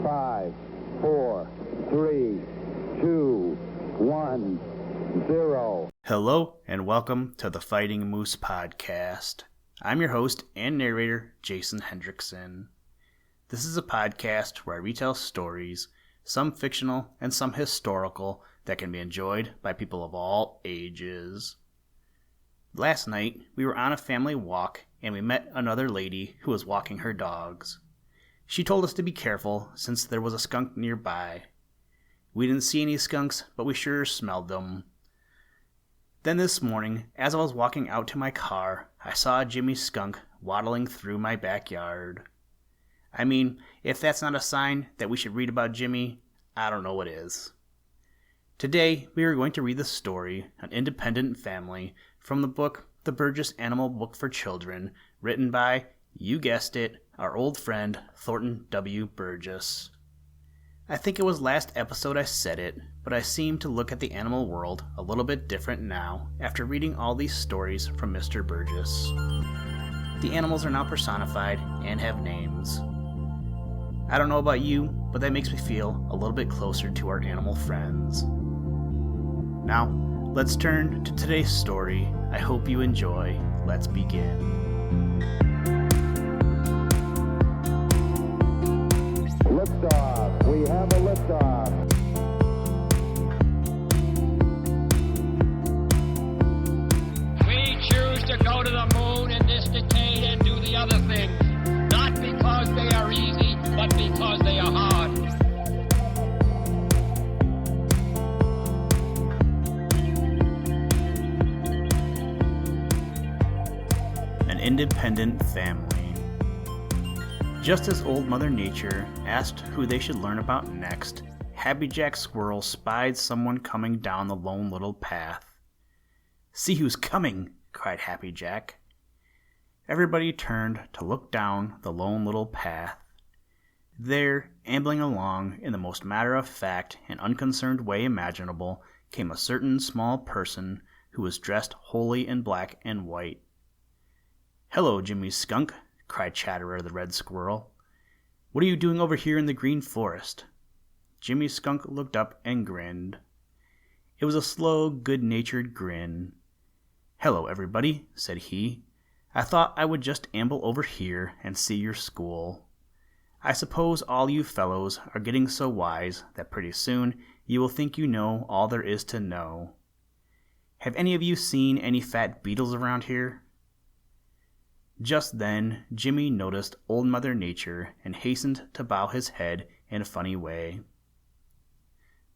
5, 4, 3, 2, 1, 0. Hello, and welcome to the Fighting Moose Podcast. I'm your host and narrator, Jason Hendrickson. This is a podcast where I retell stories, some fictional and some historical, that can be enjoyed by people of all ages. Last night, we were on a family walk, and we met another lady who was walking her dogs. She told us to be careful since there was a skunk nearby. We didn't see any skunks, but we sure smelled them. Then this morning, as I was walking out to my car, I saw Jimmy Skunk waddling through my backyard. I mean, if that's not a sign that we should read about Jimmy, I don't know what is. Today, we are going to read the story, An Independent Family, from the book, The Burgess Animal Book for Children, written by, you guessed it, our old friend, Thornton W. Burgess. I think it was last episode I said it, but I seem to look at the animal world a little bit different now after reading all these stories from Mr. Burgess. The animals are now personified and have names. I don't know about you, but that makes me feel a little bit closer to our animal friends. Now, let's turn to today's story. I hope you enjoy. Let's begin. Liftoff. We have a liftoff. We choose to go to the moon in this decade and do the other things, not because they are easy, but because they are hard. An independent family. Just as Old Mother Nature asked who they should learn about next, Happy Jack Squirrel spied someone coming down the lone little path. "See who's coming!" cried Happy Jack. Everybody turned to look down the lone little path. There, ambling along in the most matter-of-fact and unconcerned way imaginable, came a certain small person who was dressed wholly in black and white. "Hello, Jimmy Skunk," cried Chatterer the Red Squirrel. "What are you doing over here in the Green Forest?" Jimmy Skunk looked up and grinned. It was a slow, good-natured grin. "Hello, everybody," said he. "I thought I would just amble over here and see your school. I suppose all you fellows are getting so wise that pretty soon you will think you know all there is to know. Have any of you seen any fat beetles around here?" Just then, Jimmy noticed Old Mother Nature and hastened to bow his head in a funny way.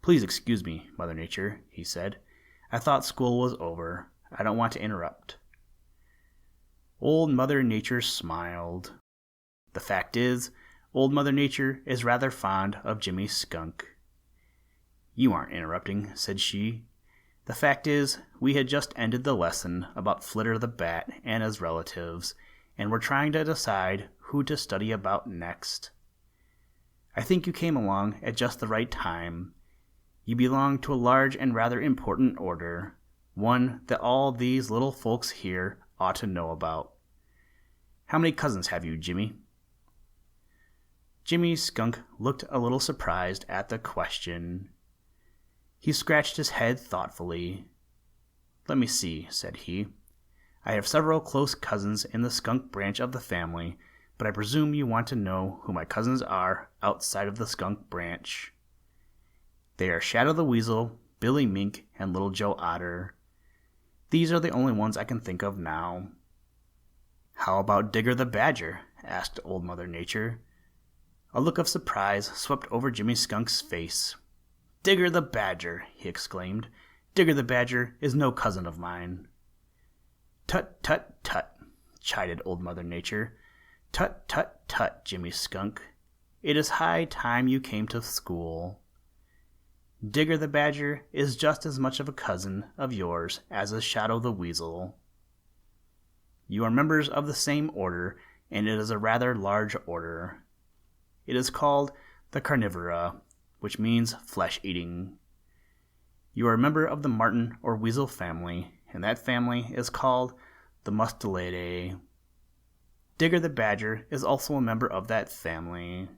"Please excuse me, Mother Nature," he said. "I thought school was over. I don't want to interrupt." Old Mother Nature smiled. The fact is, Old Mother Nature is rather fond of Jimmy Skunk. "You aren't interrupting," said she. "The fact is, we had just ended the lesson about Flitter the Bat and his relatives, and we're trying to decide who to study about next. I think you came along at just the right time. You belong to a large and rather important order, one that all these little folks here ought to know about. How many cousins have you, Jimmy?" Jimmy Skunk looked a little surprised at the question. He scratched his head thoughtfully. "Let me see," said he. "I have several close cousins in the skunk branch of the family, but I presume you want to know who my cousins are outside of the skunk branch. They are Shadow the Weasel, Billy Mink, and Little Joe Otter. These are the only ones I can think of now." "How about Digger the Badger?" asked Old Mother Nature. A look of surprise swept over Jimmy Skunk's face. "Digger the Badger!" he exclaimed. "Digger the Badger is no cousin of mine." "Tut, tut, tut," chided Old Mother Nature. "Tut, tut, tut, Jimmy Skunk. It is high time you came to school. Digger the Badger is just as much of a cousin of yours as is Shadow the Weasel. You are members of the same order, and it is a rather large order. It is called the Carnivora, which means flesh-eating. You are a member of the marten or weasel family, and that family is called the Mustelidae. Digger the Badger is also a member of that family.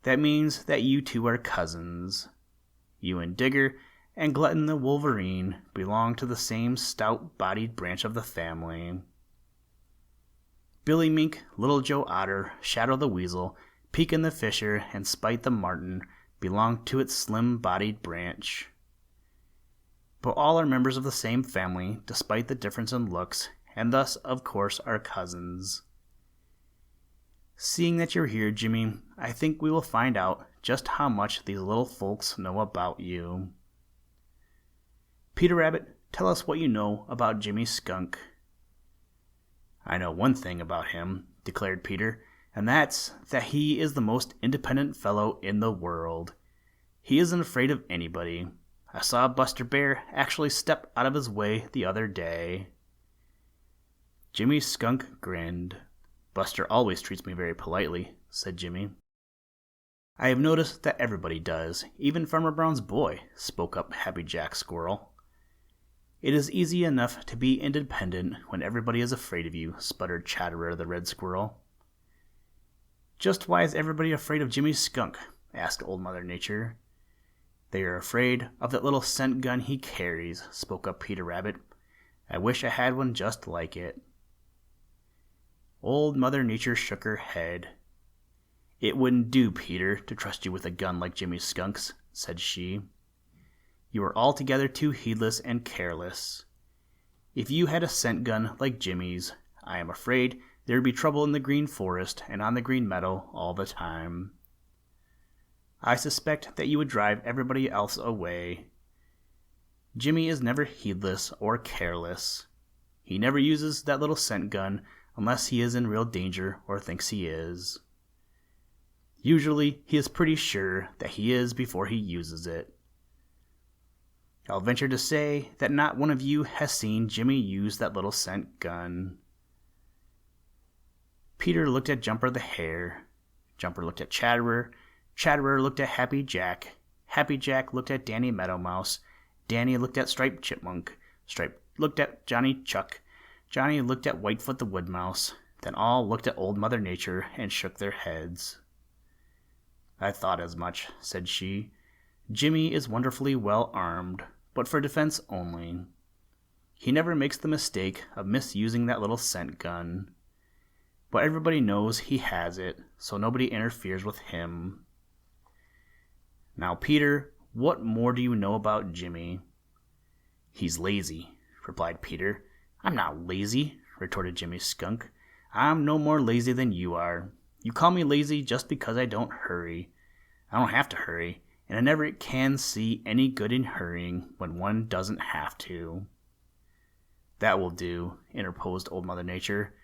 That means that you two are cousins. You and Digger and Glutton the Wolverine belong to the same stout-bodied branch of the family. Billy Mink, Little Joe Otter, Shadow the Weasel, Pekin the Fisher, and Spite the Marten belong to its slim-bodied branch. But all are members of the same family, despite the difference in looks, and thus, of course, are cousins. Seeing that you're here, Jimmy, I think we will find out just how much these little folks know about you. Peter Rabbit, tell us what you know about Jimmy Skunk. I know one thing about him, declared Peter, and that's that he is the most independent fellow in the world. He isn't afraid of anybody. I saw Buster Bear actually step out of his way the other day. Jimmy Skunk grinned. Buster always treats me very politely, said Jimmy. I have noticed that everybody does, even Farmer Brown's boy, spoke up Happy Jack Squirrel. It is easy enough to be independent when everybody is afraid of you, sputtered Chatterer the Red Squirrel. Just why is everybody afraid of Jimmy Skunk? Asked Old Mother Nature. They are afraid of that little scent gun he carries, spoke up Peter Rabbit. I wish I had one just like it. Old Mother Nature shook her head. It wouldn't do, Peter, to trust you with a gun like Jimmy Skunk's, said she. You are altogether too heedless and careless. If you had a scent gun like Jimmy's, I am afraid there would be trouble in the Green Forest and on the Green Meadow all the time. I suspect that you would drive everybody else away. Jimmy is never heedless or careless. He never uses that little scent gun unless he is in real danger or thinks he is. Usually, he is pretty sure that he is before he uses it. I'll venture to say that not one of you has seen Jimmy use that little scent gun. Peter looked at Jumper the Hare. Jumper looked at Chatterer. Chatterer looked at Happy Jack. Happy Jack looked at Danny Meadow Mouse. Danny looked at Striped Chipmunk. Stripe looked at Johnny Chuck. Johnny looked at Whitefoot the Wood Mouse. Then all looked at Old Mother Nature and shook their heads. I thought as much, said she. Jimmy is wonderfully well armed, but for defense only. He never makes the mistake of misusing that little scent gun. But everybody knows he has it, so nobody interferes with him. Now, Peter, what more do you know about Jimmy? He's lazy, replied Peter. I'm not lazy, retorted Jimmy Skunk. I'm no more lazy than you are. You call me lazy just because I don't hurry. I don't have to hurry, and I never can see any good in hurrying when one doesn't have to. That will do, interposed Old Mother Nature.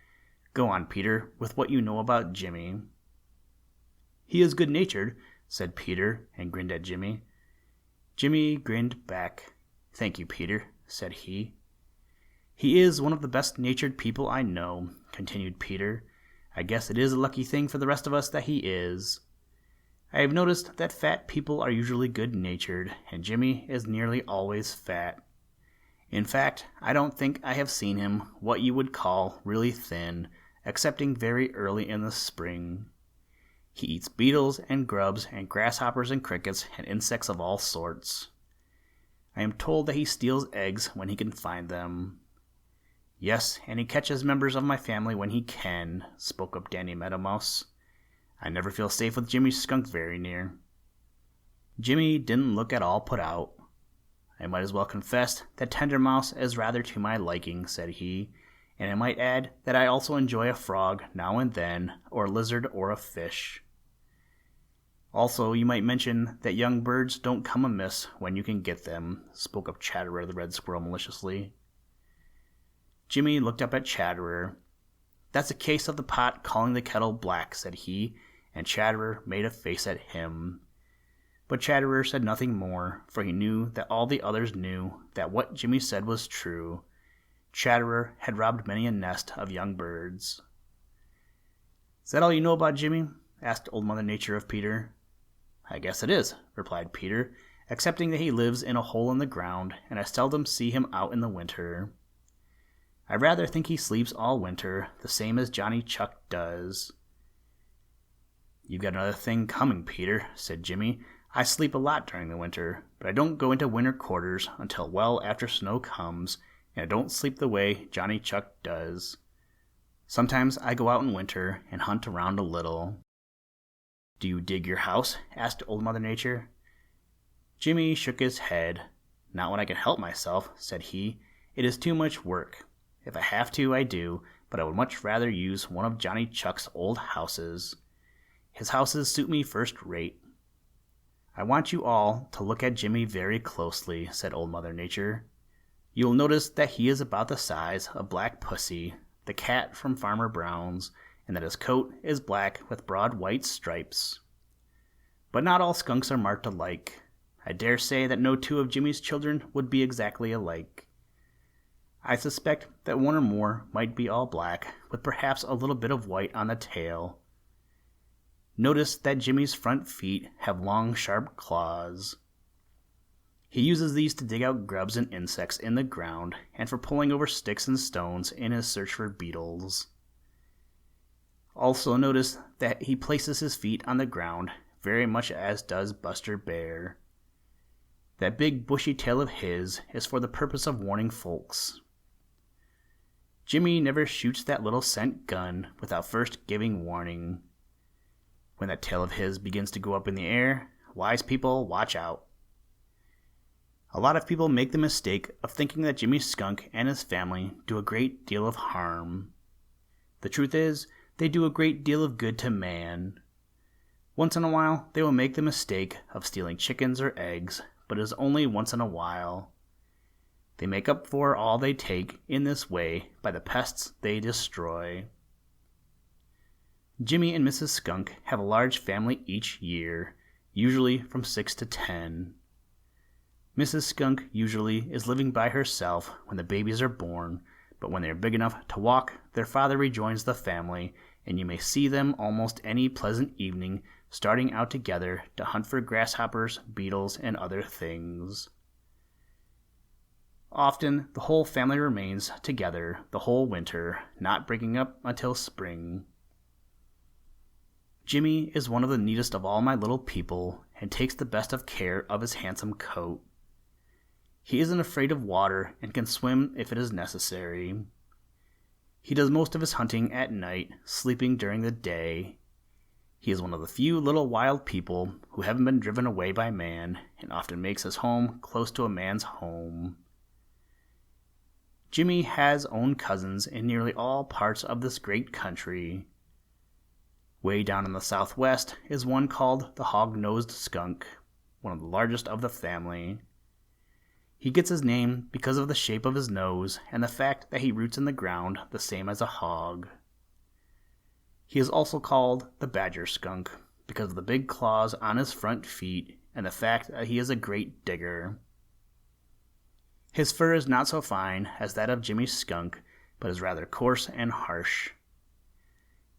Go on, Peter, with what you know about Jimmy. He is good-natured, said Peter, and grinned at Jimmy. Jimmy grinned back. Thank you, Peter, said he. He is one of the best-natured people I know, continued Peter. I guess it is a lucky thing for the rest of us that he is. I have noticed that fat people are usually good-natured, and Jimmy is nearly always fat. In fact, I don't think I have seen him what you would call really thin, excepting very early in the spring. He eats beetles and grubs and grasshoppers and crickets and insects of all sorts. I am told that he steals eggs when he can find them. Yes, and he catches members of my family when he can, spoke up Danny Meadow Mouse. I never feel safe with Jimmy Skunk very near. Jimmy didn't look at all put out. I might as well confess that Tender Mouse is rather to my liking, said he, and I might add that I also enjoy a frog now and then, or a lizard or a fish. Also, you might mention that young birds don't come amiss when you can get them, spoke up Chatterer the Red Squirrel maliciously. Jimmy looked up at Chatterer. That's a case of the pot calling the kettle black, said he, and Chatterer made a face at him. But Chatterer said nothing more, for he knew that all the others knew that what Jimmy said was true. Chatterer had robbed many a nest of young birds. Is that all you know about Jimmy? Asked Old Mother Nature of Peter. I guess it is, replied Peter, excepting that he lives in a hole in the ground, and I seldom see him out in the winter. I rather think he sleeps all winter, the same as Johnny Chuck does. "You've got another thing coming, Peter," said Jimmy. "I sleep a lot during the winter, but I don't go into winter quarters until well after snow comes, and I don't sleep the way Johnny Chuck does. Sometimes I go out in winter and hunt around a little." "Do you dig your house?" asked Old Mother Nature. Jimmy shook his head. "Not when I can help myself," said he. "It is too much work. If I have to, I do, but I would much rather use one of Johnny Chuck's old houses. His houses suit me first rate." "I want you all to look at Jimmy very closely," said Old Mother Nature. "You will notice that he is about the size of Black Pussy, the cat from Farmer Brown's, and that his coat is black with broad white stripes. But not all skunks are marked alike. I dare say that no two of Jimmy's children would be exactly alike. I suspect that one or more might be all black, with perhaps a little bit of white on the tail. Notice that Jimmy's front feet have long, sharp claws. He uses these to dig out grubs and insects in the ground and for pulling over sticks and stones in his search for beetles. Also notice that he places his feet on the ground very much as does Buster Bear. That big bushy tail of his is for the purpose of warning folks. Jimmy never shoots that little scent gun without first giving warning. When that tail of his begins to go up in the air, wise people, watch out. A lot of people make the mistake of thinking that Jimmy Skunk and his family do a great deal of harm. The truth is, they do a great deal of good to man. Once in a while, they will make the mistake of stealing chickens or eggs, but it is only once in a while. They make up for all they take in this way by the pests they destroy. Jimmy and Mrs. Skunk have a large family each year, usually from 6 to 10. Mrs. Skunk usually is living by herself when the babies are born, but when they are big enough to walk, their father rejoins the family, and you may see them almost any pleasant evening starting out together to hunt for grasshoppers, beetles, and other things. Often, the whole family remains together the whole winter, not breaking up until spring. Jimmy is one of the neatest of all my little people and takes the best of care of his handsome coat. He isn't afraid of water and can swim if it is necessary. He does most of his hunting at night, sleeping during the day. He is one of the few little wild people who haven't been driven away by man and often makes his home close to a man's home. Jimmy has own cousins in nearly all parts of this great country. Way down in the southwest is one called the hog-nosed skunk, one of the largest of the family. He gets his name because of the shape of his nose and the fact that he roots in the ground the same as a hog. He is also called the badger skunk because of the big claws on his front feet and the fact that he is a great digger. His fur is not so fine as that of Jimmy Skunk, but is rather coarse and harsh.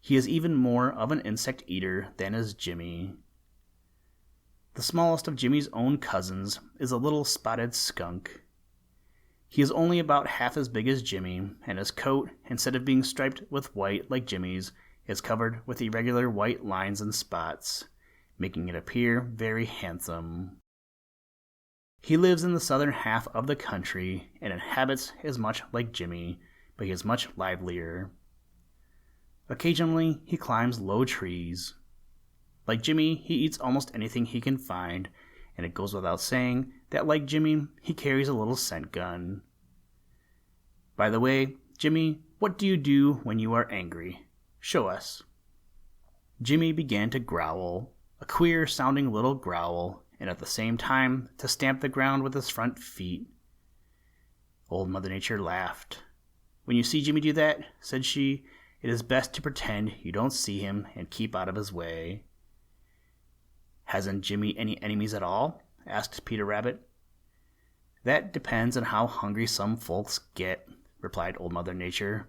He is even more of an insect eater than is Jimmy. The smallest of Jimmy's own cousins is a little spotted skunk. He is only about half as big as Jimmy, and his coat, instead of being striped with white like Jimmy's, is covered with irregular white lines and spots, making it appear very handsome. He lives in the southern half of the country and inhabits as much like Jimmy, but he is much livelier. Occasionally, he climbs low trees. Like Jimmy, he eats almost anything he can find, and it goes without saying that, like Jimmy, he carries a little scent gun. By the way, Jimmy, what do you do when you are angry? Show us. Jimmy began to growl, a queer-sounding little growl, and at the same time to stamp the ground with his front feet. Old Mother Nature laughed. "When you see Jimmy do that," said she, "it is best to pretend you don't see him and keep out of his way." "Hasn't Jimmy any enemies at all?" asked Peter Rabbit. "That depends on how hungry some folks get," replied Old Mother Nature.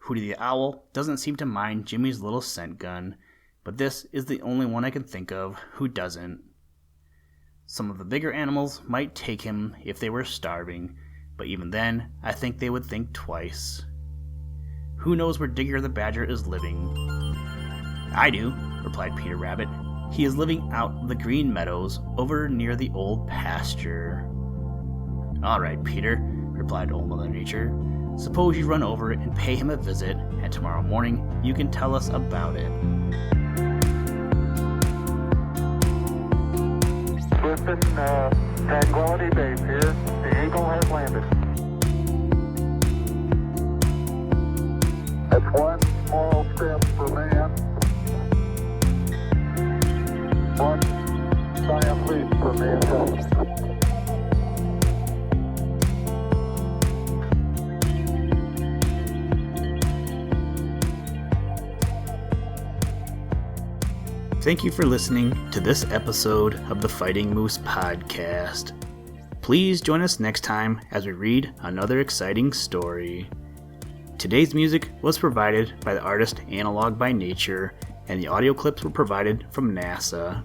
"Hooty the Owl doesn't seem to mind Jimmy's little scent gun, but this is the only one I can think of who doesn't. Some of the bigger animals might take him if they were starving, but even then, I think they would think twice. Who knows where Digger the Badger is living? I do. replied Peter Rabbit. "He is living out in the green meadows over near the old pasture." "All right, Peter," replied Old Mother Nature. "Suppose you run over and pay him a visit, and tomorrow morning you can tell us about it." Listen, Tranquility Base here. The Eagle has landed. That's one small step for man, one giant leap for mankind. Thank you for listening to this episode of the Fighting Moose Podcast. Please join us next time as we read another exciting story. Today's music was provided by the artist Analog by Nature, and the audio clips were provided from NASA.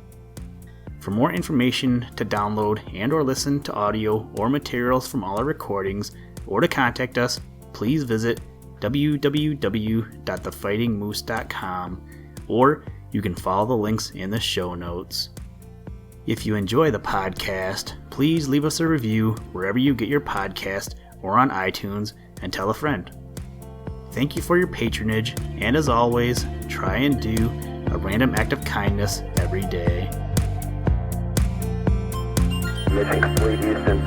For more information to download and or listen to audio or materials from all our recordings, or to contact us, please visit www.thefightingmoose.com, or you can follow the links in the show notes. If you enjoy the podcast, please leave us a review wherever you get your podcast or on iTunes, and tell a friend. Thank you for your patronage, and as always, try and do a random act of kindness every day. Mission complete, Houston.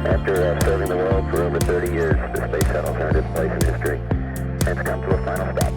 After serving the world for over 30 years, the space shuttle's earned its place in history and it's come to a final stop.